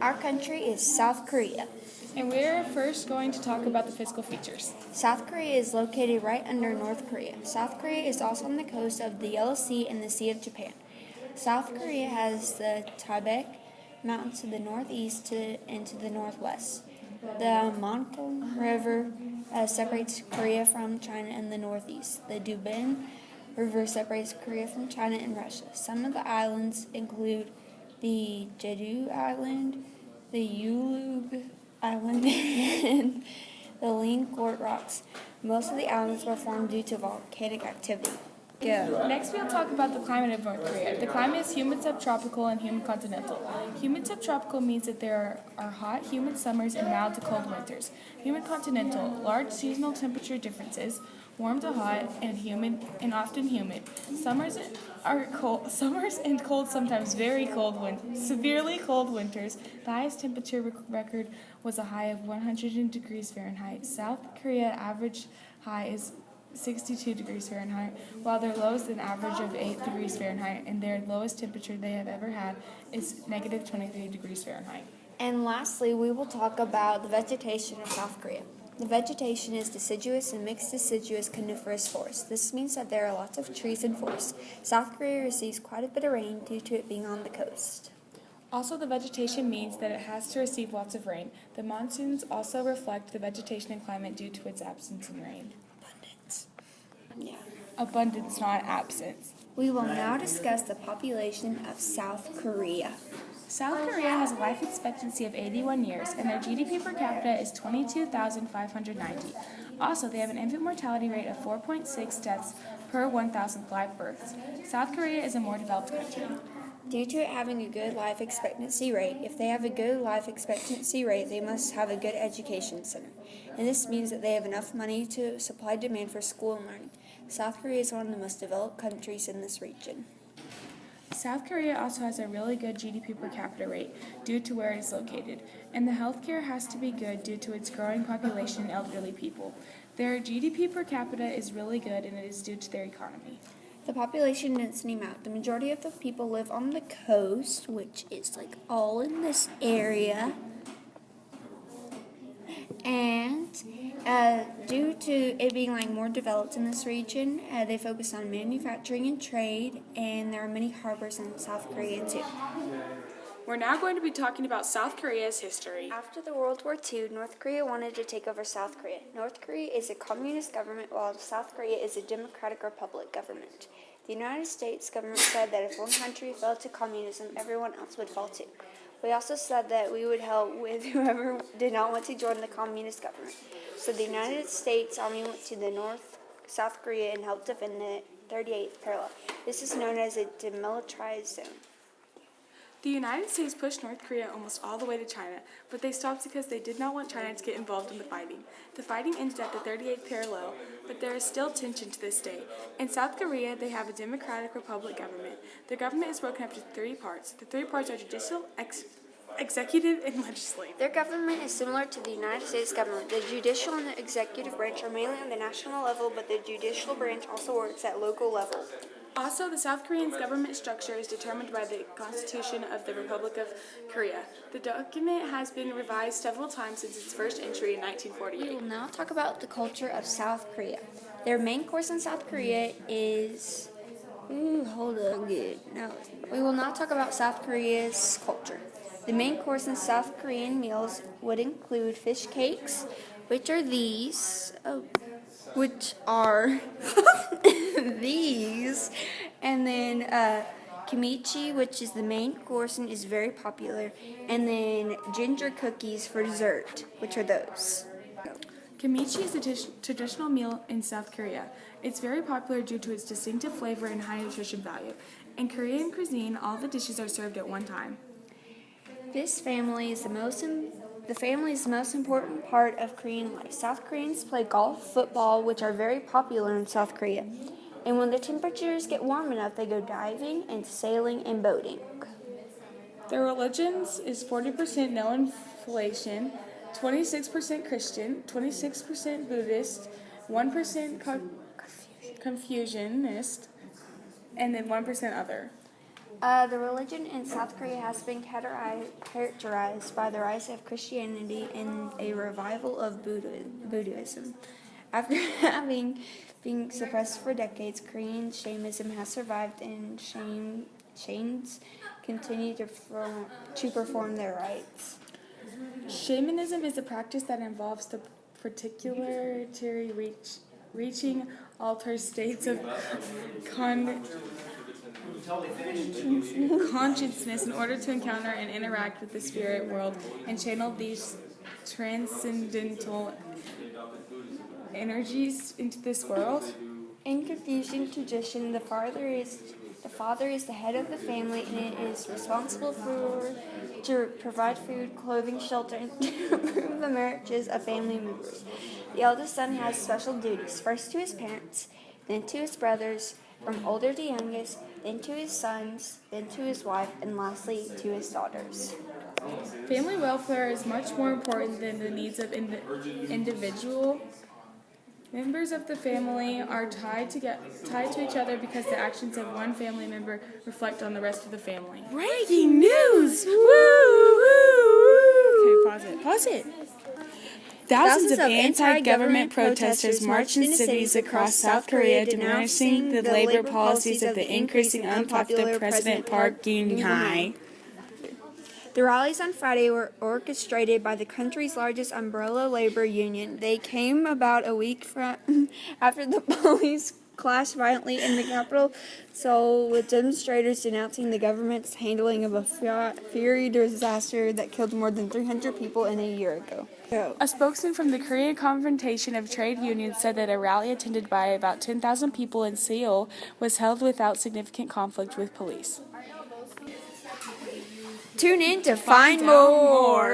Our country is South Korea. And we're first going to talk about the physical features. South Korea is located right under North Korea. South Korea is also on the coast of the Yellow Sea and the Sea of Japan. South Korea has the Taebaek Mountains to the northeast and to the northwest. The Mekong River separates Korea from China in the northeast. The Dubin River separates Korea from China and Russia. Some of the islands include the Jeju Island, the Ulug Island, and the Lingkort Rocks. Most of the islands were formed due to volcanic activity. Go. Next, we'll talk about the climate of North Korea. The climate is humid subtropical and humid continental. Humid subtropical means that there are hot, humid summers and mild to cold winters. Humid continental, large seasonal temperature differences, warm to hot and humid and often humid. Summers are cold. Summers and cold, sometimes very cold, severely cold winters. The highest temperature record was a high of 100 degrees Fahrenheit. South Korea average high is 62 degrees Fahrenheit, while their lowest an average of 8 degrees Fahrenheit, and their lowest temperature they have ever had is negative 23 degrees Fahrenheit. And lastly, we will talk about the vegetation of South Korea. The vegetation is deciduous and mixed deciduous coniferous forest. This means that there are lots of trees and forests. South Korea receives quite a bit of rain due to it being on the coast. Also, the vegetation means that it has to receive lots of rain. The monsoons also reflect the vegetation and climate due to its absence in rain. Abundance, not absence. We will now discuss the population of South Korea. South Korea has a life expectancy of 81 years, and their GDP per capita is 22,590. Also, they have an infant mortality rate of 4.6 deaths per 1,000 live births. South Korea is a more developed country. Due to it having a good life expectancy rate, if they have a good life expectancy rate, they must have a good education center. And this means that they have enough money to supply demand for school and learning. South Korea is one of the most developed countries in this region. South Korea also has a really good GDP per capita rate due to where it is located, and the healthcare has to be good due to its growing population and elderly people. Their GDP per capita is really good, and it is due to their economy. The population density map. The majority of the people live on the coast, which is like all in this area. And due to it being like more developed in this region, they focus on manufacturing and trade, and there are many harbors in South Korea too. We're now going to be talking about South Korea's history. After the World War II, North Korea wanted to take over South Korea. North Korea is a communist government, while South Korea is a democratic republic government. The United States government said that if one country fell to communism, everyone else would fall too. We also said that we would help with whoever did not want to join the communist government. So the United States Army went to South Korea and helped defend the 38th parallel. This is known as a demilitarized zone. The United States pushed North Korea almost all the way to China, but they stopped because they did not want China to get involved in the fighting. The fighting ended at the 38th parallel, but there is still tension to this day. In South Korea, they have a democratic republic government. The government is broken up into 3 parts. The 3 parts are judicial, executive, and legislative. Their government is similar to the United States government. The judicial and the executive branch are mainly on the national level, but the judicial branch also works at local level. Also, the South Korean government structure is determined by the Constitution of the Republic of Korea. The document has been revised several times since its first entry in 1948. We will now talk about the culture of South Korea. Their main course in South Korea is... we will now talk about South Korea's culture. The main course in South Korean meals would include fish cakes, which are these... these, and then kimchi, which is the main course and is very popular, and then ginger cookies for dessert, which are those. Kimchi is a traditional meal in South Korea. It's very popular due to its distinctive flavor and high nutrition value. In Korean cuisine, all the dishes are served at one time. The family is the most important part of Korean life. South Koreans play golf, football, which are very popular in South Korea. And when the temperatures get warm enough, they go diving and sailing and boating. Their religions is 40% no inflation, 26% Christian, 26% Buddhist, 1% Confucianist, and then 1% other. The religion in South Korea has been characterized by the rise of Christianity and a revival of Buddhism. After having been suppressed for decades, Korean shamanism has survived, and shamans continue to perform their rites. Shamanism is a practice that involves the particularly reaching altered states of consciousness in order to encounter and interact with the spirit world and channel these transcendental energies into this world. In Confucian tradition, the father is the head of the family, and it is responsible to provide food, clothing, shelter, and to approve the marriages of family members. The eldest son has special duties, first to his parents, then to his brothers, from older to youngest, then to his sons, then to his wife, and lastly to his daughters. Family welfare is much more important than the needs of individual. Members of the family are tied to each other because the actions of one family member reflect on the rest of the family. Breaking news! Woo! Woo! Okay, pause it. Thousands of anti-government protesters marched in cities across South Korea denouncing the labor policies of the increasingly unpopular President Park Geun-hye. The rallies on Friday were orchestrated by the country's largest umbrella labor union. They came about a week after the police clashed violently in the capital Seoul, with demonstrators denouncing the government's handling of a fiery disaster that killed more than 300 people a year ago. A spokesman from the Korea Confederation of Trade Unions said that a rally attended by about 10,000 people in Seoul was held without significant conflict with police. Tune in to find more.